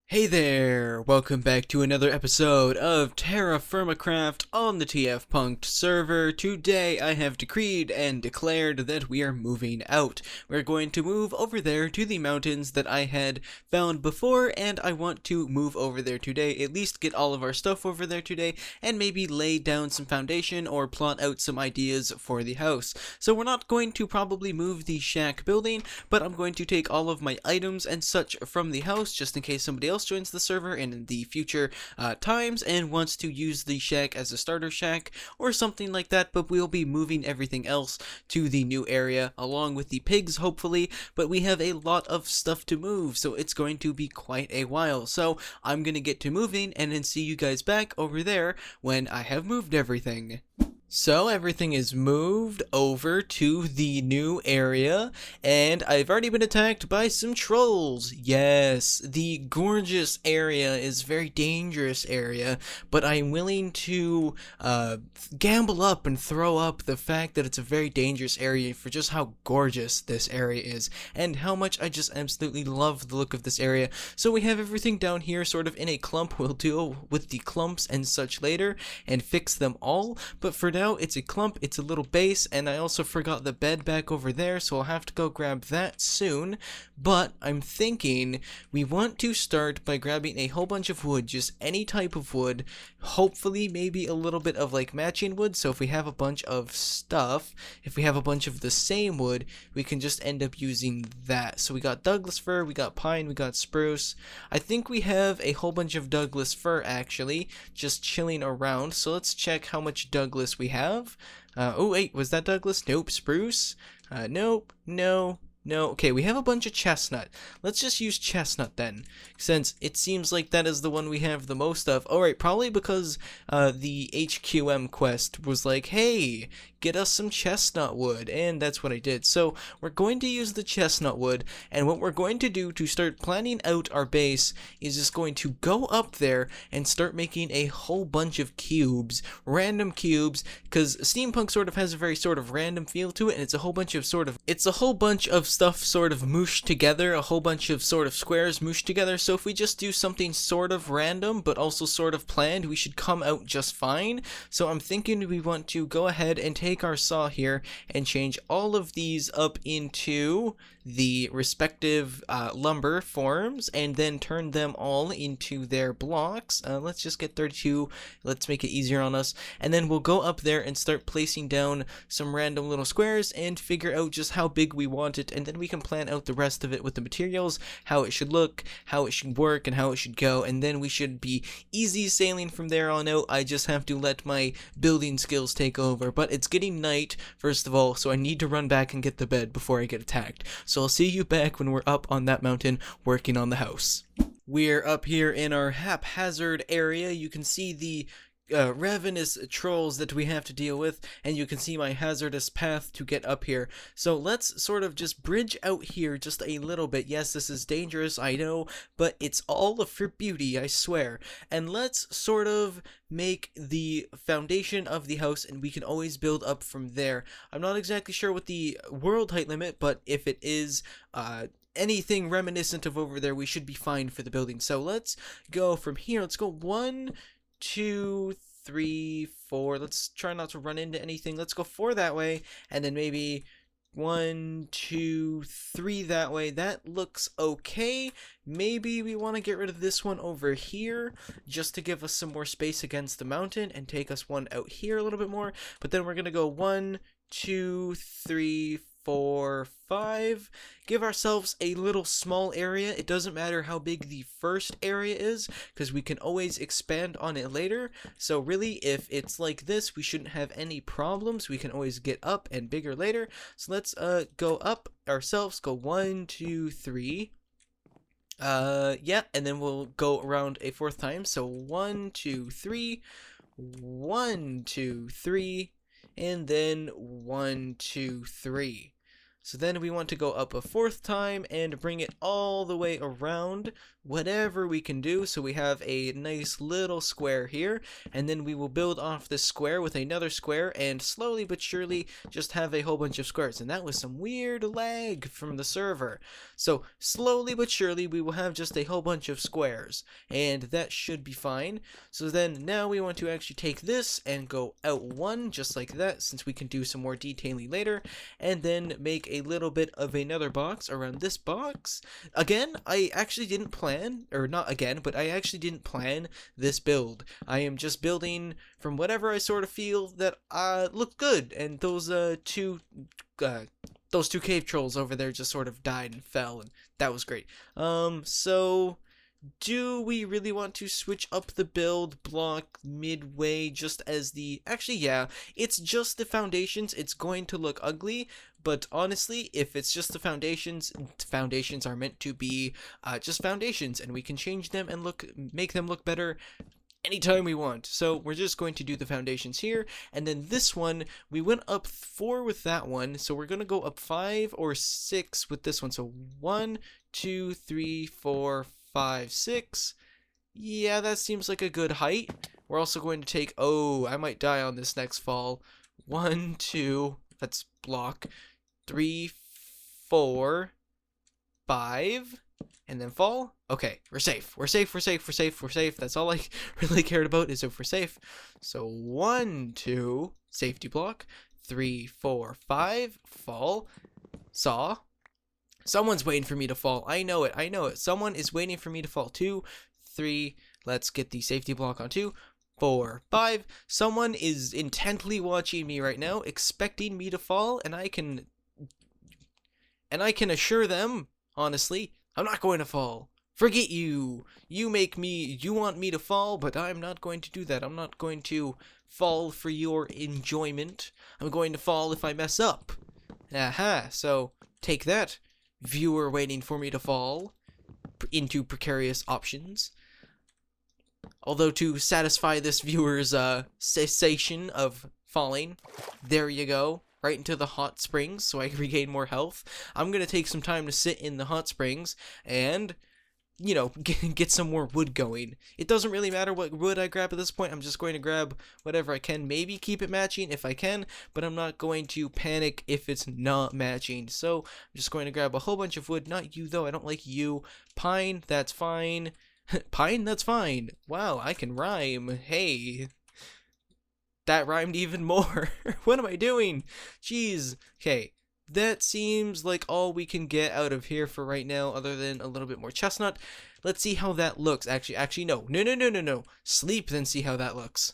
Hey there! Welcome back to another episode of TerraFirmaCraft on the TFPunk'd server. Today I have decreed and declared that we are moving out. We're going to move over there to the mountains that I had found before, and I want to move over there today, at least get all of our stuff over there today, and maybe lay down some foundation or plot out some ideas for the house. So we're not going to probably move the shack building, but I'm going to take all of my items and such from the house, just in case somebody else joins the server in the future times and wants to use the shack as a starter shack or something like that. But we'll be moving everything else to the new area along with the pigs, hopefully. But we have a lot of stuff to move, so it's going to be quite a while. So I'm gonna get to moving and then see you guys back over there when I have moved everything. So everything is moved over to the new area, and I've already been attacked by some trolls. Yes, the gorgeous area is a very dangerous area, but I'm willing to gamble up and throw up the fact that it's a very dangerous area for just how gorgeous this area is, and how much I just absolutely love the look of this area. So we have everything down here sort of in a clump. We'll deal with the clumps and such later and fix them all, but for now it's a clump, it's a little base, and I also forgot the bed back over there, so I'll have to go grab that soon. But I'm thinking we want to start by grabbing a whole bunch of wood, just any type of wood, hopefully maybe a little bit of like matching wood. So if we have a bunch of stuff, if we have a bunch of the same wood, we can just end up using that. So we got Douglas fir, we got pine, we got spruce. I think we have a whole bunch of Douglas fir actually just chilling around, so let's check how much Douglas we have. Oh wait, was that Douglas? Nope. Spruce? Nope. No. No. Okay, we have a bunch of chestnut. Let's just use chestnut then, since it seems like that is the one we have the most of. Alright, probably because the HQM quest was like, hey, get us some chestnut wood, and that's what I did. So we're going to use the chestnut wood, and what we're going to do to start planning out our base is just going to go up there and start making a whole bunch of cubes, random cubes, because SteamPunk sort of has a very sort of random feel to it, and it's a whole bunch of stuff sort of mooshed together, a whole bunch of sort of squares mooshed together. So if we just do something sort of random but also sort of planned, we should come out just fine. So I'm thinking we want to go ahead and take our saw here and change all of these up into the respective lumber forms, and then turn them all into their blocks. Let's just get 32, let's make it easier on us, and then we'll go up there and start placing down some random little squares and figure out just how big we want it, and then we can plan out the rest of it with the materials, how it should look, how it should work, and how it should go, and then we should be easy sailing from there on out. I just have to let my building skills take over. But it's getting night, first of all, so I need to run back and get the bed before I get attacked. So I'll see you back when we're up on that mountain working on the house. We're up here in our haphazard area. You can see the ravenous trolls that we have to deal with, and you can see my hazardous path to get up here. So let's sort of just bridge out here just a little bit. Yes, this is dangerous, I know, but it's all for beauty, I swear. And let's sort of make the foundation of the house, and we can always build up from there. I'm not exactly sure what the world height limit, but if it is anything reminiscent of over there, we should be fine for the building. So let's go from here. Let's go 1, 2, 3, 4. Let's try not to run into anything. Let's go 4 that way, and then maybe 1, 2, 3 that way. That looks okay. Maybe we want to get rid of this one over here just to give us some more space against the mountain and take us one out here a little bit more. But then we're gonna go 1, 2, 3, 4, 5. Give ourselves a little small area. It doesn't matter how big the first area is, because we can always expand on it later. So really, if it's like this, we shouldn't have any problems. We can always get up and bigger later. So let's go up ourselves. Go 1, 2, 3. Yeah, and then we'll go around a 4th time. So 1, 2, 3. 1, 2, 3. And then 1, 2, 3. So then we want to go up a 4th time and bring it all the way around, whatever we can do. So we have a nice little square here, and then we will build off this square with another square, and slowly but surely just have a whole bunch of squares. And that was some weird lag from the server. So slowly but surely we will have just a whole bunch of squares, and that should be fine. So then now we want to actually take this and go out 1 just like that, since we can do some more detailing later, and then make a little bit of another box around this box. Again, I actually didn't plan, or not again, but I actually didn't plan this build. I am just building from whatever I sort of feel that look good, and those two cave trolls over there just sort of died and fell, and that was great. So do we really want to switch up the build block midway just as the... Actually, yeah, it's just the foundations. It's going to look ugly, but honestly, if it's just the foundations are meant to be just foundations, and we can change them and make them look better anytime we want. So we're just going to do the foundations here, and then this one, we went up 4 with that one, so we're going to go up 5 or 6 with this one. So 1, 2, 3, 4, 5, 6. Yeah, that seems like a good height. We're also going to take... Oh, I might die on this next fall. 1, 2, let's block. 3, 4, 5, and then fall. Okay, we're safe. We're safe. We're safe. We're safe. We're safe. That's all I really cared about, is if we're safe. So 1, 2, safety block. 3, 4, 5, fall. Saw. Someone's waiting for me to fall. I know it. I know it. Someone is waiting for me to fall. 2, 3. Let's get the safety block on 2. 4, 5. Someone is intently watching me right now, expecting me to fall, and I can assure them, honestly, I'm not going to fall. Forget you. You want me to fall, but I'm not going to do that. I'm not going to fall for your enjoyment. I'm going to fall if I mess up. Aha. So take that, viewer waiting for me to fall into precarious options. Although to satisfy this viewer's cessation of falling, there you go, right into the hot springs so I can regain more health. I'm going to take some time to sit in the hot springs and, you know, get some more wood going. It doesn't really matter what wood I grab at this point. I'm just going to grab whatever I can, maybe keep it matching if I can, but I'm not going to panic if it's not matching. So I'm just going to grab a whole bunch of wood. Not you, though. I don't like you. Pine, that's fine. Pine, that's fine. Wow, I can rhyme. Hey, that rhymed even more. What am I doing? Jeez. Okay, that seems like all we can get out of here for right now, other than a little bit more chestnut. Let's see how that looks. Actually, no. Sleep, then see how that looks.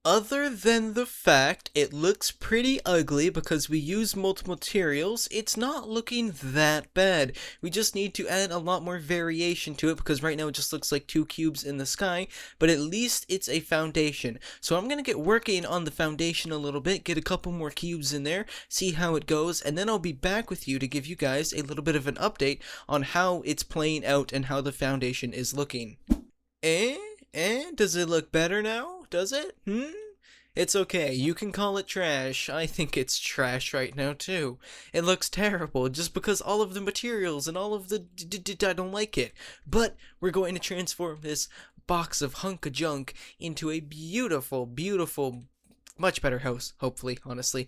Other than the fact it looks pretty ugly because we use multiple materials, it's not looking that bad. We just need to add a lot more variation to it because right now it just looks like 2 cubes in the sky, but at least it's a foundation. So I'm going to get working on the foundation a little bit, get a couple more cubes in there, see how it goes, and then I'll be back with you to give you guys a little bit of an update on how it's playing out and how the foundation is looking. Does it look better now? Does it? It's okay. You can call it trash. I think it's trash right now, too. It looks terrible just because all of the materials and all of the... I don't like it. But we're going to transform this box of hunk of junk into a beautiful, beautiful... much better house, hopefully, honestly.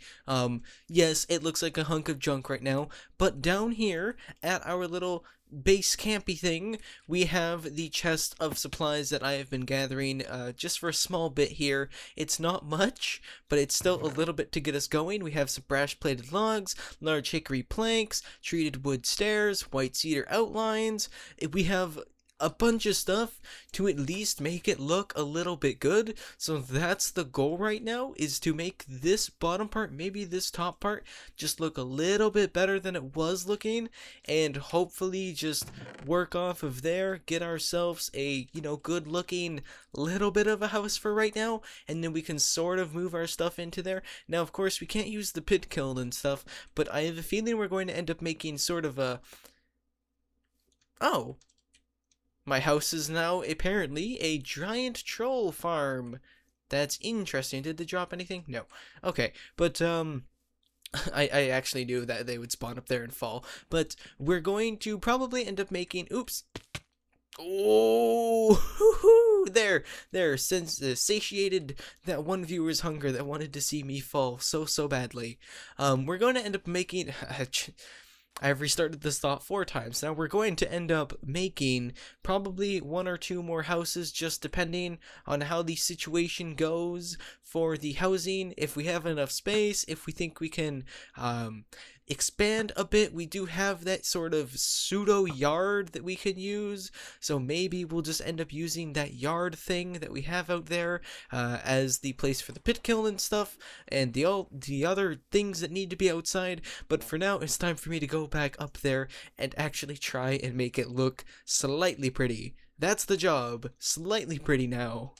Yes, it looks like a hunk of junk right now, but down here at our little base campy thing, we have the chest of supplies that I have been gathering just for a small bit here. It's not much, but it's still a little bit to get us going. We have some brass plated logs, large hickory planks, treated wood stairs, white cedar outlines. We have a bunch of stuff to at least make it look a little bit good. So that's the goal right now, is to make this bottom part, maybe this top part, just look a little bit better than it was looking, and hopefully just work off of there, get ourselves a, you know, good looking little bit of a house for right now, and then we can sort of move our stuff into there. Now, of course, we can't use the pit kiln and stuff, but I have a feeling we're going to end up making sort of a... Oh, my house is now apparently a giant troll farm. That's interesting. Did they drop anything? No. Okay, but I actually knew that they would spawn up there and fall, but we're going to probably end up making, oops. Oh, there, since satiated that one viewer's hunger that wanted to see me fall so badly. We're going to end up making, I've restarted this thought 4 times. Now we're going to end up making probably 1 or 2 more houses, just depending on how the situation goes for the housing. If we have enough space, if we think we can expand a bit. We do have that sort of pseudo yard that we could use, so maybe we'll just end up using that yard thing that we have out there as the place for the pit kiln and stuff, and the other things that need to be outside. But for now, it's time for me to go back up there and actually try and make it look slightly pretty. That's the job, slightly pretty now.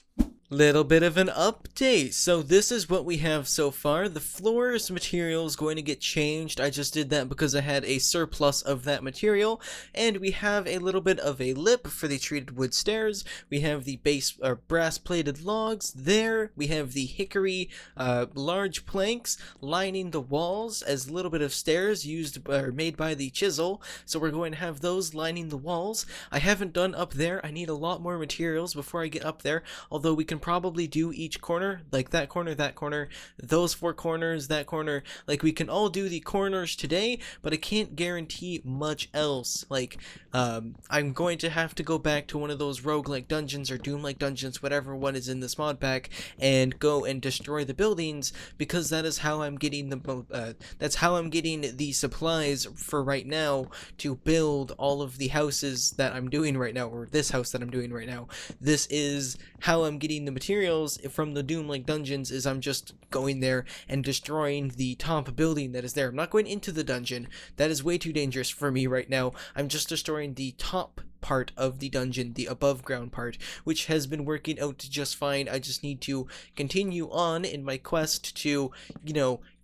Little bit of an update. So this is what we have so far. The floor's material is going to get changed. I just did that because I had a surplus of that material. And we have a little bit of a lip for the treated wood stairs. We have the base brass plated logs there. We have the hickory large planks lining the walls as a little bit of stairs used or made by the chisel. So we're going to have those lining the walls. I haven't done up there. I need a lot more materials before I get up there, although we can probably do each corner, like that corner, those 4 corners, that corner. Like, we can all do the corners today, but I can't guarantee much else. Like, I'm going to have to go back to one of those roguelike dungeons or doom-like dungeons, whatever one is in this mod pack, and go and destroy the buildings, because that is how I'm getting the supplies for right now to build all of the houses that I'm doing right now, or this house that I'm doing right now. This is how I'm getting the materials from the doom-like dungeons, is I'm just going there and destroying the top building that is there. I'm not going into the dungeon. That is way too dangerous for me right now. I'm just destroying the top part of the dungeon, the above ground part, which has been working out just fine. I just need to continue on in my quest to,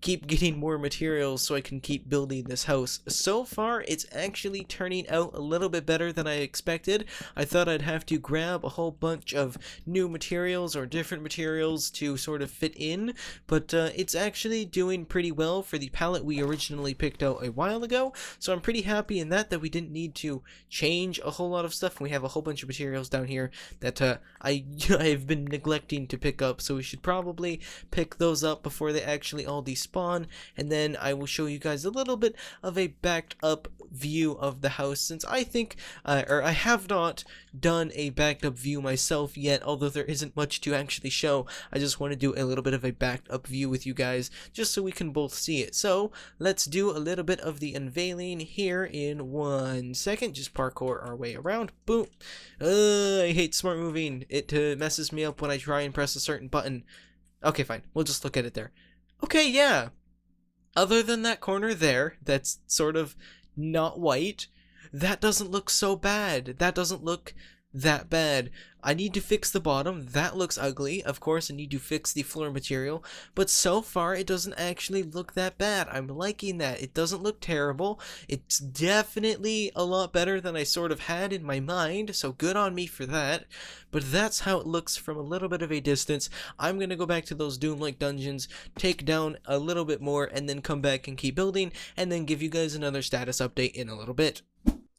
keep getting more materials so I can keep building this house. So far, it's actually turning out a little bit better than I expected. I thought I'd have to grab a whole bunch of new materials or different materials to sort of fit in, but it's actually doing pretty well for the palette we originally picked out a while ago, so I'm pretty happy in that we didn't need to change a whole lot of stuff. We have a whole bunch of materials down here that I've been neglecting to pick up, so we should probably pick those up before they actually all despawn, and then I will show you guys a little bit of a backed up view of the house, since I think, or I have not done a backed up view myself yet, although there isn't much to actually show. I just want to do a little bit of a backed up view with you guys, just so we can both see it. So let's do a little bit of the unveiling here in 1 second. Just parkour our way around. Boom. I hate smart moving. It messes me up when I try and press a certain button. Okay, fine. We'll just look at it there. Okay, yeah. Other than that corner there, that's sort of not white, that doesn't look so bad. That doesn't look that bad. I need to fix the bottom. That looks ugly. Of course, I need to fix the floor material, but so far it doesn't actually look that bad. I'm liking that. It doesn't look terrible. It's definitely a lot better than I sort of had in my mind, so good on me for that. But that's how it looks from a little bit of a distance. I'm gonna go back to those doom-like dungeons, take down a little bit more, and then come back and keep building, and then give you guys another status update in a little bit.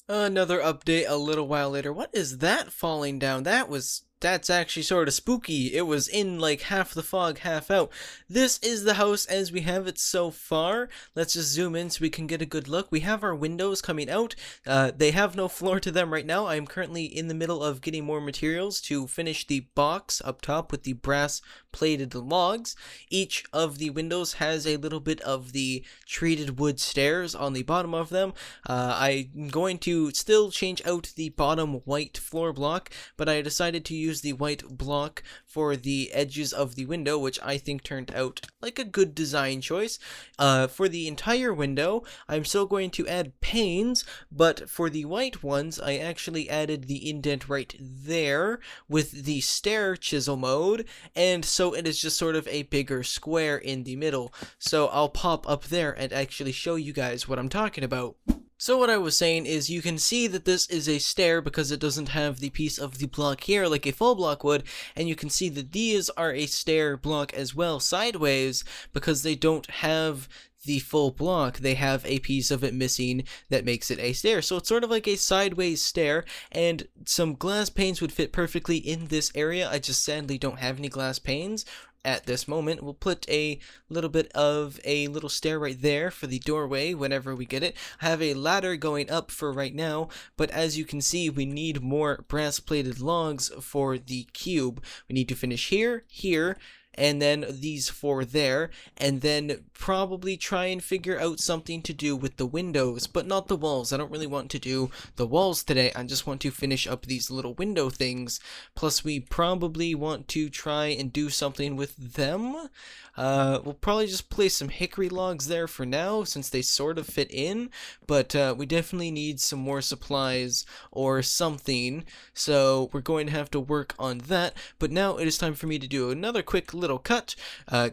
Another update a little while later. What is that falling down? That's actually sort of spooky. It was in like half the fog, half out. This is the house as we have it so far. Let's just zoom in so we can get a good look. We have our windows coming out. They have no floor to them right now. I'm currently in the middle of getting more materials to finish the box up top with the brass plated logs. Each of the windows has a little bit of the treated wood stairs on the bottom of them. I'm going to still change out the bottom white floor block, but I decided to use the white block for the edges of the window, which I think turned out like a good design choice. For the entire window, I'm still going to add panes, but for the white ones, I actually added the indent right there with the stair chisel mode, and so it is just sort of a bigger square in the middle. So I'll pop up there and actually show you guys what I'm talking about. So what I was saying is you can see that this is a stair because it doesn't have the piece of the block here like a full block would, and you can see that these are a stair block as well sideways because they don't have the full block. They have a piece of it missing that makes it a stair. So it's sort of like a sideways stair, and some glass panes would fit perfectly in this area. I just sadly don't have any glass panes at this moment. We'll put a little bit of a little stair right there for the doorway whenever we get it. I have a ladder going up for right now, but as you can see, we need more brass plated logs for the cube. We need to finish here, here, and then these four there, and then probably try and figure out something to do with the windows, but not the walls. I don't really want to do the walls today. I just want to finish up these little window things. Plus, we probably want to try and do something with them. We'll probably just place some hickory logs there for now, since they sort of fit in, but we definitely need some more supplies or something, so we're going to have to work on that. But now it is time for me to do another quick little cut,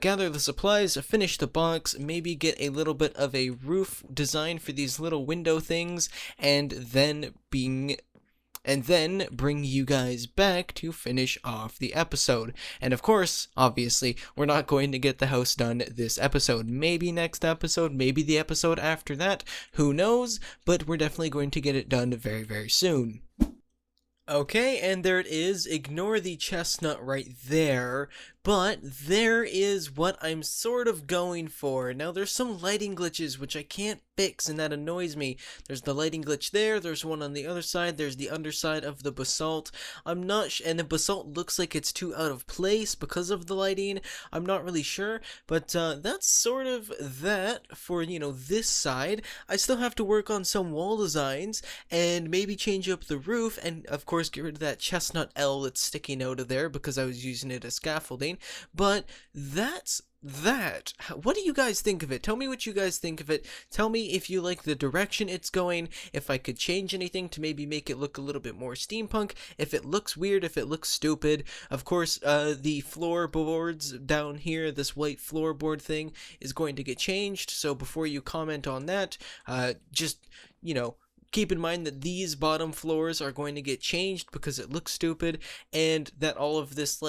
gather the supplies, finish the box, maybe get a little bit of a roof design for these little window things, and then bring you guys back to finish off the episode. And of course, obviously, we're not going to get the house done this episode. Maybe next episode, maybe the episode after that, who knows, but we're definitely going to get it done very, very soon. Okay, and there it is. Ignore the chestnut right there, but there is what I'm sort of going for. Now, there's some lighting glitches which I can't fix, and that annoys me. There's the lighting glitch there, there's one on the other side, there's the underside of the basalt. I'm not and the basalt looks like it's too out of place because of the lighting. I'm not really sure, but that's sort of that for, this side. I still have to work on some wall designs, and maybe change up the roof, and of course get rid of that chestnut L that's sticking out of there because I was using it as scaffolding. But that's that. What do you guys think of it? Tell me what you guys think of it. Tell me if you like the direction it's going, if I could change anything to maybe make it look a little bit more steampunk, if it looks weird, if it looks stupid. Of course, the floorboards down here, this white floorboard thing is going to get changed, so before you comment on that, just, keep in mind that these bottom floors are going to get changed because it looks stupid, and that all of this,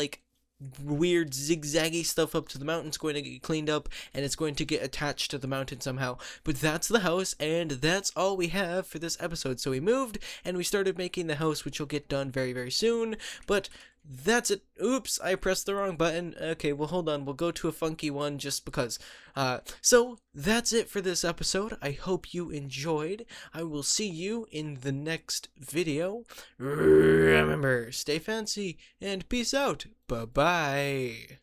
weird zigzaggy stuff up to the mountain is going to get cleaned up, and it's going to get attached to the mountain somehow. But that's the house, and that's all we have for this episode. So we moved, and we started making the house, which will get done very, very soon. But that's it. Oops, I pressed the wrong button. Okay, well, hold on. We'll go to a funky one just because. So that's it for this episode. I hope you enjoyed. I will see you in the next video. Remember, stay fancy and peace out. Bye-bye.